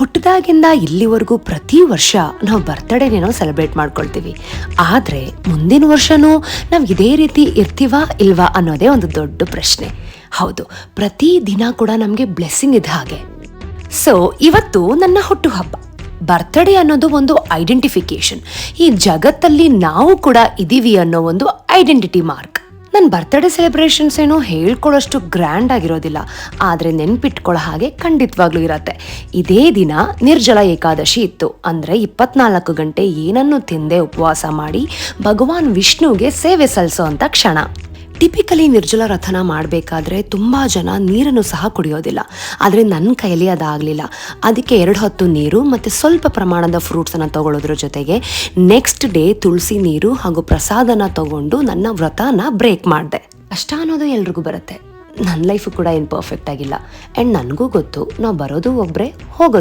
ಹುಟ್ಟಿದಾಗಿಂದ ಇಲ್ಲಿವರೆಗೂ ಪ್ರತಿ ವರ್ಷ ನಾವು ಬರ್ತ್ಡೇನೇನೋ ಸೆಲೆಬ್ರೇಟ್ ಮಾಡ್ಕೊಳ್ತೀವಿ. ಆದರೆ ಮುಂದಿನ ವರ್ಷನೂ ನಾವು ಇದೇ ರೀತಿ ಇರ್ತೀವಾ ಇಲ್ವಾ ಅನ್ನೋದೇ ಒಂದು ದೊಡ್ಡ ಪ್ರಶ್ನೆ. ಹೌದು, ಪ್ರತಿ ದಿನ ಕೂಡ ನಮಗೆ ಬ್ಲೆಸ್ಸಿಂಗ್ ಇದೆ ಹಾಗೆ. ಸೊ ಇವತ್ತು ನನ್ನ ಹುಟ್ಟುಹಬ್ಬ. ಬರ್ತ್ಡೇ ಅನ್ನೋದು ಒಂದು ಐಡೆಂಟಿಫಿಕೇಶನ್. ಈ ಜಗತ್ತಲ್ಲಿ ನಾವು ಕೂಡ ಇದೀವಿ ಅನ್ನೋ ಒಂದು ಐಡೆಂಟಿಟಿ ಮಾರ್ಕ್. ನನ್ನ ಬರ್ತ್ಡೇ ಸೆಲೆಬ್ರೇಷನ್ಸ್ ಏನೋ ಹೇಳ್ಕೊಳ್ಳೋಷ್ಟು ಗ್ರ್ಯಾಂಡ್ ಆಗಿರೋದಿಲ್ಲ, ಆದರೆ ನೆನ್ಪಿಟ್ಕೊಳ್ಳೋ ಹಾಗೆ ಖಂಡಿತವಾಗ್ಲೂ ಇರತ್ತೆ. ಇದೇ ದಿನ ನಿರ್ಜಲ ಏಕಾದಶಿ ಇತ್ತು. ಅಂದರೆ 24 ಗಂಟೆ ಏನನ್ನು ತಿಂದೆ ಉಪವಾಸ ಮಾಡಿ ಭಗವಾನ್ ವಿಷ್ಣುಗೆ ಸೇವೆ ಸಲ್ಲಿಸೋ ಅಂತ ಕ್ಷಣ. ಟಿಪಿಕಲಿ ನಿರ್ಜಲ ರಥನ ಮಾಡಬೇಕಾದ್ರೆ ತುಂಬ ಜನ ನೀರನ್ನು ಸಹ ಕುಡಿಯೋದಿಲ್ಲ. ಆದರೆ ನನ್ನ ಕೈಯಲ್ಲಿ ಅದಾಗಲಿಲ್ಲ. ಅದಕ್ಕೆ 2 ಹೊತ್ತು ನೀರು ಮತ್ತು ಸ್ವಲ್ಪ ಪ್ರಮಾಣದ ಫ್ರೂಟ್ಸನ್ನು ತಗೊಳ್ಳೋದ್ರ ಜೊತೆಗೆ ನೆಕ್ಸ್ಟ್ ಡೇ ತುಳಸಿ ನೀರು ಹಾಗೂ ಪ್ರಸಾದನ ತಗೊಂಡು ನನ್ನ ವ್ರತನ ಬ್ರೇಕ್ ಮಾಡಿದೆ. ಕಷ್ಟ ಅನ್ನೋದು ಎಲ್ರಿಗೂ ಬರುತ್ತೆ. ನನ್ನ ಲೈಫು ಕೂಡ ಏನು ಪರ್ಫೆಕ್ಟ್ ಆಗಿಲ್ಲ. ಆ್ಯಂಡ್ ನನಗೂ ಗೊತ್ತು, ನಾವು ಬರೋದು ಒಬ್ಬರೇ, ಹೋಗೋದು